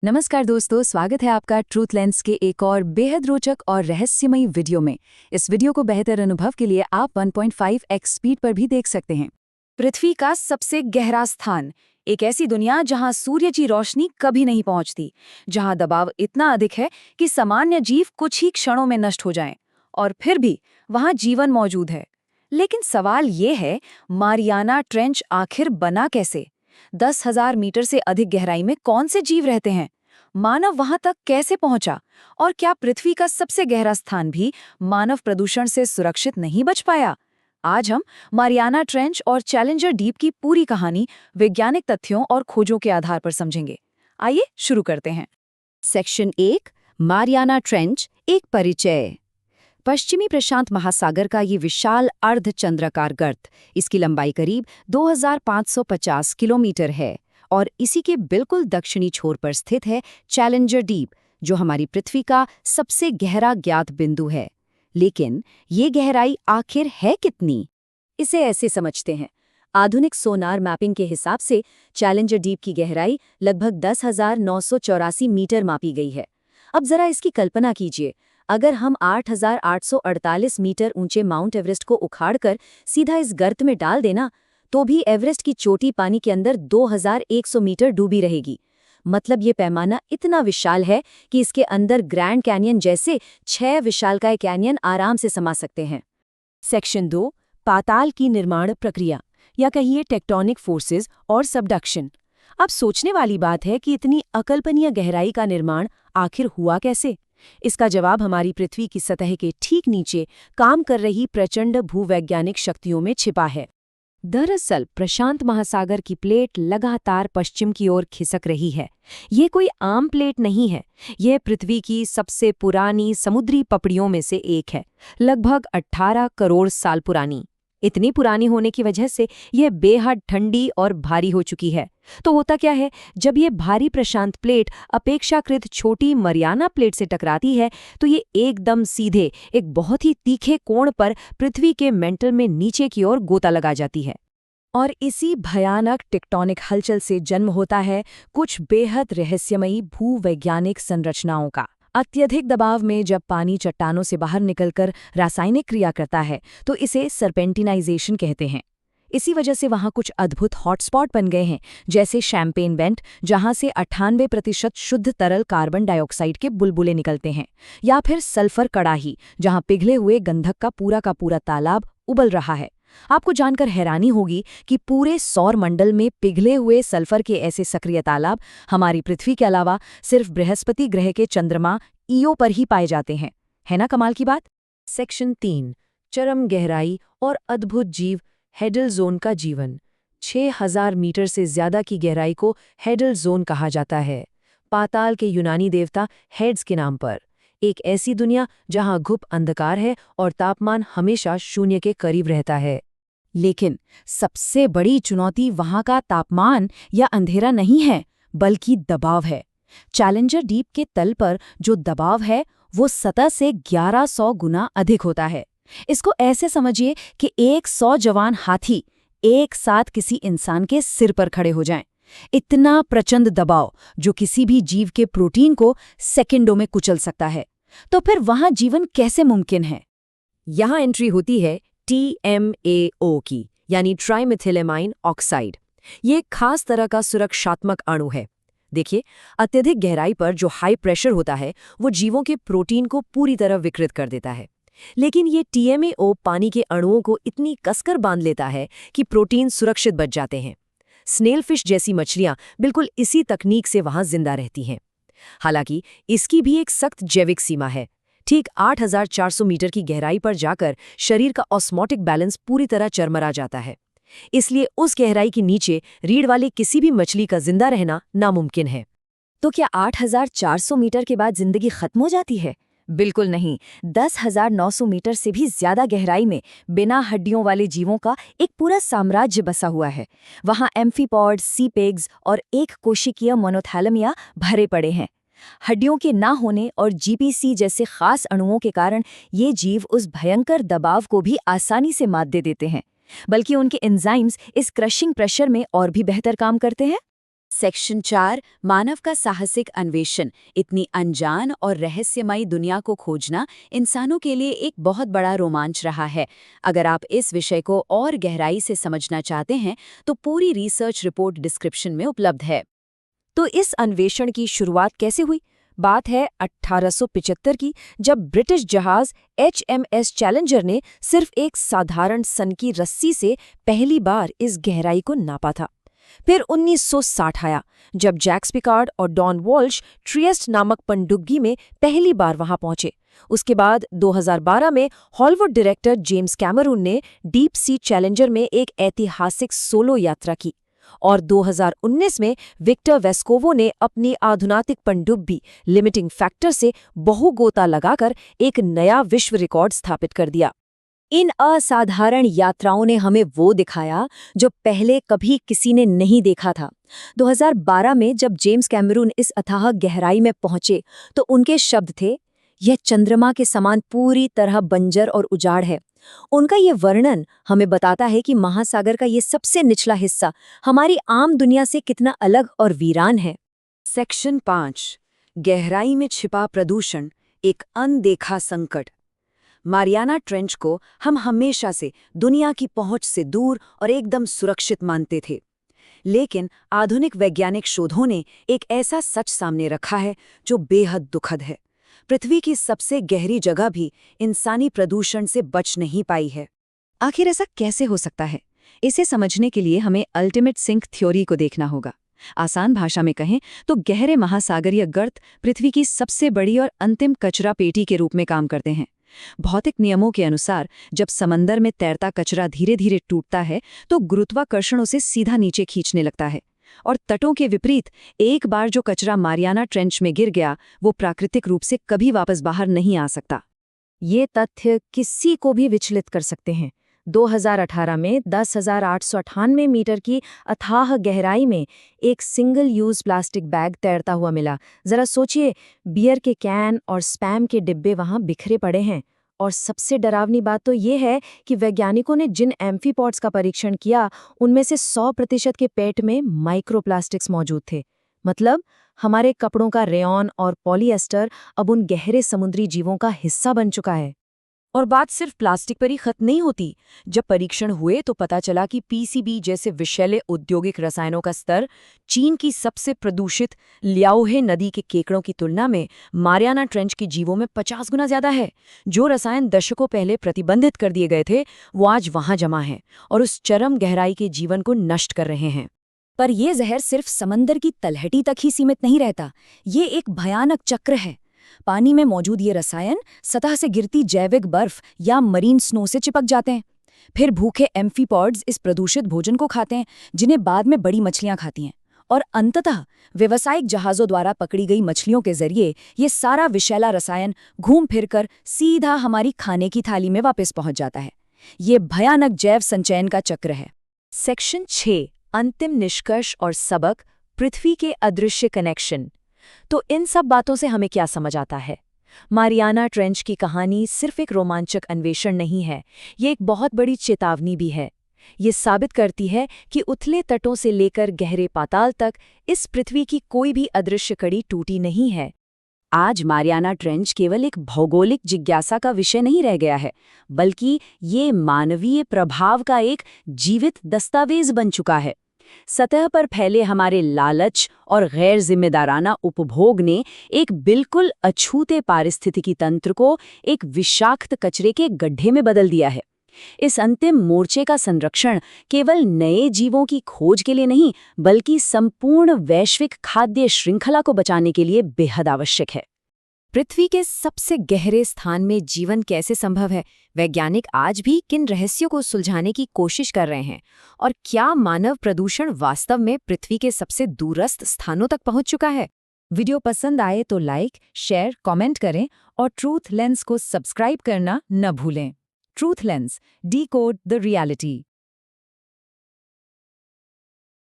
नमस्कार दोस्तों, स्वागत है आपका ट्रूथ लेंस के एक और बेहद रोचक और रहस्यमयी वीडियो में। इस वीडियो को बेहतर अनुभव के लिए आप 1.5x स्पीड पर भी देख सकते हैं। पृथ्वी का सबसे गहरा स्थान, एक ऐसी दुनिया जहां सूर्य की रोशनी कभी नहीं पहुंचती, जहां दबाव इतना अधिक है कि सामान्य जीव कुछ ही क्षणों में नष्ट हो जाएं, और फिर भी वहां जीवन मौजूद है। लेकिन सवाल ये है, मारियाना ट्रेंच आखिर बना कैसे? 10,000 मीटर से अधिक गहराई में कौन से जीव रहते हैं? मानव वहां तक कैसे पहुंचा? और क्या पृथ्वी का सबसे गहरा स्थान भी मानव प्रदूषण से सुरक्षित नहीं बच पाया? आज हम मारियाना ट्रेंच और चैलेंजर डीप की पूरी कहानी वैज्ञानिक तथ्यों और खोजों के आधार पर समझेंगे। आइए शुरू करते हैं। सेक्शन 1, मारियाना ट्रेंच, एक परिचय। पश्चिमी प्रशांत महासागर का ये विशाल अर्धचंद्राकार गर्त, इसकी लंबाई करीब 2550 किलोमीटर है और इसी के बिल्कुल दक्षिणी छोर पर स्थित है चैलेंजर डीप, जो हमारी पृथ्वी का सबसे गहरा ज्ञात बिंदु है। लेकिन ये गहराई आखिर है कितनी? इसे ऐसे समझते हैं, आधुनिक सोनार मैपिंग के हिसाब से चैलेंजर डीप की गहराई लगभग 10,984 मीटर मापी गई है। अब जरा इसकी कल्पना कीजिए, अगर हम 8,848 मीटर ऊंचे माउंट एवरेस्ट को उखाड़कर सीधा इस गर्त में डाल देना, तो भी एवरेस्ट की चोटी पानी के अंदर 2,100 मीटर डूबी रहेगी। मतलब ये पैमाना इतना विशाल है कि इसके अंदर ग्रैंड कैनियन जैसे 6 विशालकाय कैनियन आराम से समा सकते हैं। सेक्शन 2, पाताल की निर्माण प्रक्रिया, या कहिए टेक्टोनिक फोर्सेस और सबडक्शन। अब सोचने वाली बात है कि इतनी अकल्पनीय गहराई का निर्माण आखिर हुआ कैसे? इसका जवाब हमारी पृथ्वी की सतह के ठीक नीचे काम कर रही प्रचंड भूवैज्ञानिक शक्तियों में छिपा है। दरअसल प्रशांत महासागर की प्लेट लगातार पश्चिम की ओर खिसक रही है। ये कोई आम प्लेट नहीं है, यह पृथ्वी की सबसे पुरानी समुद्री पपड़ियों में से एक है, लगभग 18 करोड़ साल पुरानी। इतनी पुरानी होने की वजह से यह बेहद ठंडी और भारी हो चुकी है। तो होता क्या है, जब ये भारी प्रशांत प्लेट अपेक्षाकृत छोटी मरियाना प्लेट से टकराती है, तो ये एकदम सीधे एक बहुत ही तीखे कोण पर पृथ्वी के मेंटल में नीचे की ओर गोता लगा जाती है। और इसी भयानक टेक्टोनिक हलचल से जन्म होता है कुछ बेहद रहस्यमयी भूवैज्ञानिक संरचनाओं का। अत्यधिक दबाव में जब पानी चट्टानों से बाहर निकलकर रासायनिक क्रिया करता है, तो इसे सरपेंटिनाइजेशन कहते हैं। इसी वजह से वहाँ कुछ अद्भुत हॉटस्पॉट बन गए हैं, जैसे शैम्पेन बेंट, जहाँ से 98% शुद्ध तरल कार्बन डाइऑक्साइड के बुलबुले निकलते हैं, या फिर सल्फर कड़ाही, जहाँ पिघले हुए गंधक का पूरा तालाब उबल रहा है। आपको जानकर हैरानी होगी कि पूरे सौर मंडल में पिघले हुए सल्फर के ऐसे सक्रिय तालाब हमारी पृथ्वी के अलावा सिर्फ बृहस्पति ग्रह के चंद्रमा ईओ पर ही पाए जाते हैं। है ना कमाल की बात? सेक्शन 3, चरम गहराई और अद्भुत जीव, हेडल जोन का जीवन। 6,000 मीटर से ज्यादा की गहराई को हेडल जोन कहा जाता है, पाताल के यूनानी देवता हेड्स के नाम पर। एक ऐसी दुनिया जहां घुप अंधकार है और तापमान हमेशा शून्य के करीब रहता है। लेकिन सबसे बड़ी चुनौती वहां का तापमान या अंधेरा नहीं है, बल्कि दबाव है। चैलेंजर डीप के तल पर जो दबाव है, वो सतह से 1100 गुना अधिक होता है। इसको ऐसे समझिए कि 100 जवान हाथी एक साथ किसी इंसान के सिर पर खड़े हो जाएं। इतना प्रचंड दबाव जो किसी भी जीव के प्रोटीन को सेकंडों में कुचल सकता है। तो फिर वहां जीवन कैसे मुमकिन है? यहां एंट्री होती है TMAO की, यानी ट्राइमेथिलेमाइन ऑक्साइड। ये एक खास तरह का सुरक्षात्मक अणु है। देखिए, अत्यधिक गहराई पर जो हाई प्रेशर होता है, वो जीवों के प्रोटीन को पूरी तरह विकृत कर देता है। लेकिन ये TMAO पानी के अणुओं को इतनी कसकर बांध लेता है कि प्रोटीन सुरक्षित बच जाते हैं। स्नेलफिश जैसी मछलियां बिल्कुल इसी तकनीक से वहां जिंदा रहती हैं। हालांकि इसकी भी एक सख्त जैविक सीमा है। ठीक 8,400 मीटर की गहराई पर जाकर शरीर का ऑस्मोटिक बैलेंस पूरी तरह चरमरा जाता है। इसलिए उस गहराई के नीचे रीढ़ वाले किसी भी मछली का जिंदा रहना नामुमकिन है। तो क्या 8,400 मीटर के बाद जिंदगी खत्म हो जाती है? बिल्कुल नहीं। 10,900 मीटर से भी ज्यादा गहराई में बिना हड्डियों वाले जीवों का एक पूरा साम्राज्य बसा हुआ है। वहाँ एम्फीपॉड्स, सीपेग्स और एक कोशिकीय मोनोथैलेमिया भरे पड़े हैं। हड्डियों के ना होने और जीपीसी जैसे खास अणुओं के कारण ये जीव उस भयंकर दबाव को भी आसानी से मात दे देते हैं, बल्कि उनके एंजाइम्स इस क्रशिंग प्रेशर में और भी बेहतर काम करते हैं। सेक्शन 4 मानव का साहसिक अन्वेषण। इतनी अनजान और रहस्यमयी दुनिया को खोजना इंसानों के लिए एक बहुत बड़ा रोमांच रहा है। अगर आप इस विषय को और गहराई से समझना चाहते हैं तो पूरी रिसर्च रिपोर्ट डिस्क्रिप्शन में उपलब्ध है। तो इस अन्वेषण की शुरुआत कैसे हुई? बात है 1875 की, जब ब्रिटिश जहाज HMS चैलेंजर ने सिर्फ एक साधारण सन की रस्सी से पहली बार इस गहराई को नापा था। फिर 1960 आया, जब जैक्स पिकार्ड और डॉन वॉल्श ट्रिएस्ट नामक पनडुब्बी में पहली बार वहां पहुंचे। उसके बाद 2012 में हॉलीवुड डायरेक्टर जेम्स कैमरून ने डीप सी चैलेंजर में एक ऐतिहासिक सोलो यात्रा की। और 2019 में विक्टर वेस्कोवो ने अपनी आधुनिक पनडुब्बी लिमिटिंग फैक्टर से बहुगोता लगाकर एक नया विश्व रिकॉर्ड स्थापित कर दिया। इन असाधारण यात्राओं ने हमें वो दिखाया जो पहले कभी किसी ने नहीं देखा था। 2012 में जब जेम्स कैमरून इस अथाह गहराई में पहुंचे तो उनके शब्द थे, यह चंद्रमा के समान पूरी तरह बंजर और उजाड़ है। उनका ये वर्णन हमें बताता है कि महासागर का ये सबसे निचला हिस्सा हमारी आम दुनिया से कितना अलग और वीरान है। सेक्शन 5 गहराई में छिपा प्रदूषण, एक अनदेखा संकट। मारियाना ट्रेंच को हम हमेशा से दुनिया की पहुंच से दूर और एकदम सुरक्षित मानते थे, लेकिन आधुनिक वैज्ञानिक शोधों ने एक ऐसा सच सामने रखा है जो बेहद दुखद है। पृथ्वी की सबसे गहरी जगह भी इंसानी प्रदूषण से बच नहीं पाई है। आखिर ऐसा कैसे हो सकता है? इसे समझने के लिए हमें अल्टीमेट सिंक थ्योरी को देखना होगा। आसान भाषा में कहें तो गहरे महासागरीय गर्त पृथ्वी की सबसे बड़ी और अंतिम कचरा पेटी के रूप में काम करते हैं। भौतिक नियमों के अनुसार जब समंदर में तैरता कचरा धीरे धीरे टूटता है तो गुरुत्वाकर्षण उसे सीधा नीचे खींचने लगता है, और तटों के विपरीत एक बार जो कचरा मारियाना ट्रेंच में गिर गया वो प्राकृतिक रूप से कभी वापस बाहर नहीं आ सकता। ये तथ्य किसी को भी विचलित कर सकते हैं। 2018 में 10,898 मीटर की अथाह गहराई में एक सिंगल यूज प्लास्टिक बैग तैरता हुआ मिला। जरा सोचिए, बियर के कैन और स्पैम के डिब्बे वहां बिखरे पड़े हैं। और सबसे डरावनी बात तो ये है कि वैज्ञानिकों ने जिन एम्फीपॉड्स का परीक्षण किया उनमें से 100% के पेट में माइक्रोप्लास्टिक्स मौजूद थे। मतलब हमारे कपड़ों का रेयॉन और पॉलिएस्टर अब उन गहरे समुद्री जीवों का हिस्सा बन चुका है। और बात सिर्फ प्लास्टिक पर ही खत्म नहीं होती। जब परीक्षण हुए तो पता चला कि पीसीबी जैसे विषैले औद्योगिक रसायनों का स्तर चीन की सबसे प्रदूषित लियाओहे नदी के केकड़ों की तुलना में मारियाना ट्रेंच के जीवों में 50 गुना ज्यादा है। जो रसायन दशकों पहले प्रतिबंधित कर दिए गए थे वो आज वहां जमा हैं और उस चरम गहराई के जीवन को नष्ट कर रहे हैं। पर यह जहर सिर्फ समंदर की तलहटी तक ही सीमित नहीं रहता। ये एक भयानक चक्र है। पानी में मौजूद ये रसायन सतह से गिरती जैविक बर्फ या मरीन स्नो से चिपक जाते हैं। फिर भूखे एम्फीपॉड्स इस प्रदूषित भोजन को खाते हैं, जिन्हें बाद में बड़ी मछलियां खाती हैं। और अंततः व्यावसायिक जहाज़ों द्वारा पकड़ी गई मछलियों के जरिए ये सारा विषैला रसायन घूम फिरकर सीधा हमारी खाने की थाली में वापस पहुंच जाता है। ये भयानक जैव संचयन का चक्र है। सेक्शन 6 अंतिम निष्कर्ष और सबक, पृथ्वी के अदृश्य कनेक्शन। तो इन सब बातों से हमें क्या समझ आता है? मारियाना ट्रेंच की कहानी सिर्फ एक रोमांचक अन्वेषण नहीं है, ये एक बहुत बड़ी चेतावनी भी है। ये साबित करती है कि उथले तटों से लेकर गहरे पाताल तक इस पृथ्वी की कोई भी अदृश्य कड़ी टूटी नहीं है। आज मारियाना ट्रेंच केवल एक भौगोलिक जिज्ञासा का विषय नहीं रह गया है, बल्कि ये मानवीय प्रभाव का एक जीवित दस्तावेज बन चुका है। सतह पर फैले हमारे लालच और गैर जिम्मेदाराना उपभोग ने एक बिल्कुल अछूते पारिस्थितिकी तंत्र को एक विषाक्त कचरे के गड्ढे में बदल दिया है। इस अंतिम मोर्चे का संरक्षण केवल नए जीवों की खोज के लिए नहीं, बल्कि संपूर्ण वैश्विक खाद्य श्रृंखला को बचाने के लिए बेहद आवश्यक है। पृथ्वी के सबसे गहरे स्थान में जीवन कैसे संभव है? वैज्ञानिक आज भी किन रहस्यों को सुलझाने की कोशिश कर रहे हैं? और क्या मानव प्रदूषण वास्तव में पृथ्वी के सबसे दूरस्थ स्थानों तक पहुंच चुका है? वीडियो पसंद आए तो लाइक, शेयर, कमेंट करें और ट्रूथ लेंस को सब्सक्राइब करना न भूलें। Truth lens, decode the reality.